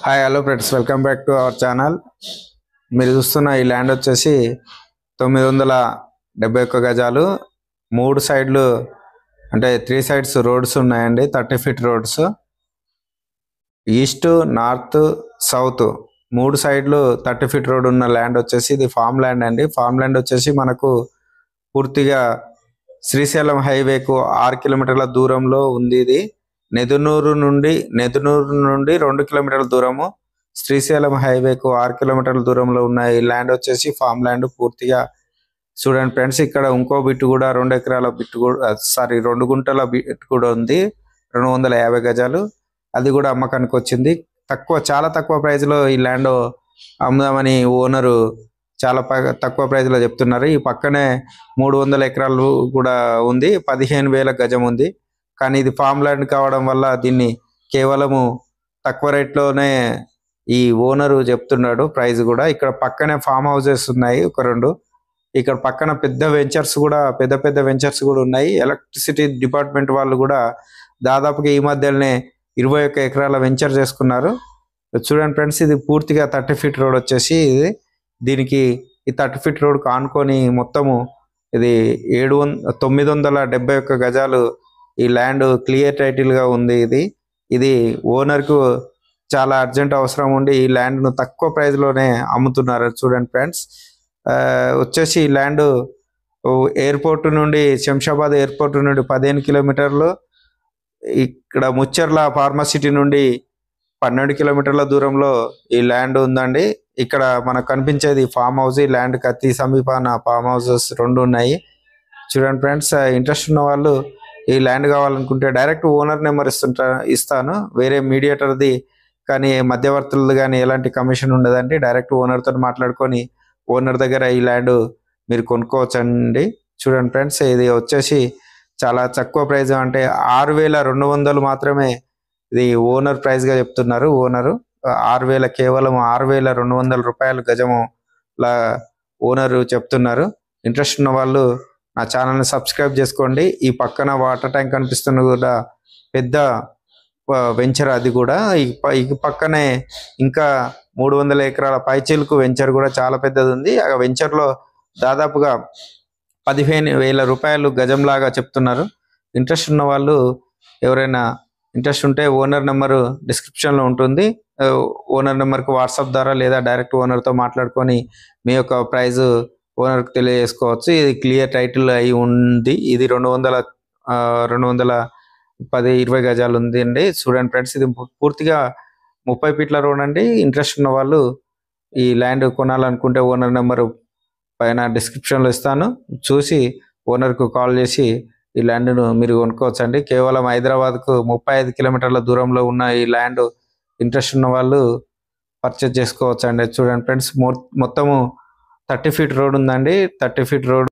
Hi hello friends, welcome back to our channel. మీరు చూస్తున్న ఈ ల్యాండ్ వచ్చేసి 971 గజాలు. 3 సైడ్లు అంటే 3 సైడ్స్ రోడ్స్ ఉన్నాయండి. 30 feet roads, east north south 3 సైడ్లు 30 ఫీట్ రోడ్ ఉన్న ల్యాండ్ వచ్చేసి ఇది ఫామ్ ల్యాండ్ అండి. ఫామ్ ల్యాండ్ వచ్చేసి మనకు పూర్తిగా శ్రీశైలం హైవేకు 6 కిలోమీటర్ల దూరంలో ఉంది. ఇది నెదునూరు నుండి 2 కిలోమీటర్ల దూరము, శ్రీశైలం హైవేకు 6 కిలోమీటర్ల దూరంలో ఉన్న ఈ ల్యాండ్ వచ్చేసి ఫామ్ ల్యాండ్. పూర్తిగా చూడండి ఫ్రెండ్స్, ఇక్కడ ఇంకో బిట్ కూడా 2 ఎకరాల బిట్ కూడా 2 గుంటల బిట్ కూడా ఉంది. 250 గజాలు, అది కూడా అమ్మకానికి వచ్చింది. చాలా తక్కువ ప్రైస్ లో ఈ ల్యాండ్ అమ్ముదామని ఓనరు చాలా తక్కువ ప్రైస్ లో చెప్తున్నారు. ఈ పక్కనే 300 ఎకరాలు కూడా ఉంది, 15,000 గజం ఉంది. కానీ ఇది ఫామ్ ల్యాండ్ కావడం వల్ల దీన్ని కేవలము తక్కువ రేట్లోనే ఈ ఓనరు చెప్తున్నాడు ప్రైస్ కూడా. ఇక్కడ పక్కనే ఫామ్ హౌసెస్ ఉన్నాయి ఒక 2. ఇక్కడ పక్కన పెద్ద వెంచర్స్ కూడా ఉన్నాయి. ఎలక్ట్రిసిటీ డిపార్ట్మెంట్ వాళ్ళు కూడా దాదాపుగా ఈ మధ్యలోనే 21 ఎకరాల వెంచర్ చేసుకున్నారు. చూడండి ఫ్రెండ్స్, ఇది పూర్తిగా 30 ఫీట్ రోడ్ వచ్చేసి దీనికి ఈ 30 ఫీట్ రోడ్ కానుకొని మొత్తము ఇది 971 గజాలు ఈ ల్యాండ్ క్లియర్ టైటిల్ గా ఉంది. ఇది ఓనర్ కు చాలా అర్జెంట్ అవసరం ఉండి ఈ ల్యాండ్ ను తక్కువ ప్రైస్ లోనే అమ్ముతున్నారు. చూడండి ఫ్రెండ్స్, వచ్చేసి ఈ ల్యాండ్ ఎయిర్పోర్ట్ నుండి, శంషాబాద్ ఎయిర్పోర్ట్ నుండి 15 కిలోమీటర్లు, ఇక్కడ ముచ్చర్ల ఫార్మసిటీ నుండి 12 కిలోమీటర్ల దూరంలో ఈ ల్యాండ్ ఉందండి. ఇక్కడ మనకు కనిపించేది ఫామ్ హౌస్. ఈ ల్యాండ్ కి అతి సమీపాన ఫామ్ హౌసెస్ 2 ఉన్నాయి. చూడండి ఫ్రెండ్స్, ఇంట్రెస్ట్ ఉన్న వాళ్ళు ఈ ల్యాండ్ కావాలనుకుంటే డైరెక్ట్ ఓనర్ నెంబర్ ఇస్తాను. వేరే మీడియేటర్ది కానీ మధ్యవర్తులది కానీ ఎలాంటి కమిషన్ ఉండదండి. డైరెక్ట్ ఓనర్తో మాట్లాడుకొని ఓనర్ దగ్గర ఈ ల్యాండ్ మీరు కొనుక్కోవచ్చండి. చూడండి ఫ్రెండ్స్, ఇది వచ్చేసి చాలా తక్కువ ప్రైస్, అంటే 6,200 మాత్రమే ఇది ఓనర్ ప్రైస్ గా చెప్తున్నారు. ఓనరు కేవలం 6,200 రూపాయలు గజము లా ఓనరు చెప్తున్నారు. ఇంట్రెస్ట్ ఉన్న వాళ్ళు నా ఛానల్ని సబ్స్క్రైబ్ చేసుకోండి. ఈ పక్కన వాటర్ ట్యాంక్ కనిపిస్తున్న కూడా పెద్ద వెంచర్, అది కూడా ఈ పక్కనే ఇంకా 300 ఎకరాల పైచీలకు వెంచర్ కూడా చాలా పెద్దది ఉంది. ఆ వెంచర్లో దాదాపుగా 15,000 రూపాయలు గజం లాగా చెప్తున్నారు. ఇంట్రెస్ట్ ఉన్న వాళ్ళు ఎవరైనా ఇంట్రెస్ట్ ఉంటే ఓనర్ నెంబరు డిస్క్రిప్షన్లో ఉంటుంది. ఓనర్ నెంబర్కి వాట్సాప్ ద్వారా లేదా డైరెక్ట్ ఓనర్తో మాట్లాడుకొని మీ యొక్క ప్రైజ్ ఓనర్కి తెలియజేసుకోవచ్చు. ఇది క్లియర్ టైటిల్ అయి ఉంది. ఇది 210-20 గజాలు ఉంది అండి. చూడండి ఫ్రెండ్స్, ఇది పూర్తిగా 30 ఫీట్ల రోడ్ అండి. ఇంట్రెస్ట్ ఉన్న వాళ్ళు ఈ ల్యాండ్ కొనాలనుకుంటే ఓనర్ నెంబరు పైన డిస్క్రిప్షన్లో ఇస్తాను. చూసి ఓనర్కు కాల్ చేసి ఈ ల్యాండ్ను మీరు కొనుక్కోవచ్చు అండి. కేవలం హైదరాబాద్కు 35 కిలోమీటర్ల దూరంలో ఉన్న ఈ ల్యాండ్ ఇంట్రెస్ట్ ఉన్న వాళ్ళు పర్చేజ్ చేసుకోవచ్చు అండి. చూడండి ఫ్రెండ్స్, మొత్తము 30 ఫీట్ రోడ్ ఉందండి. 30 ఫీట్ రోడ్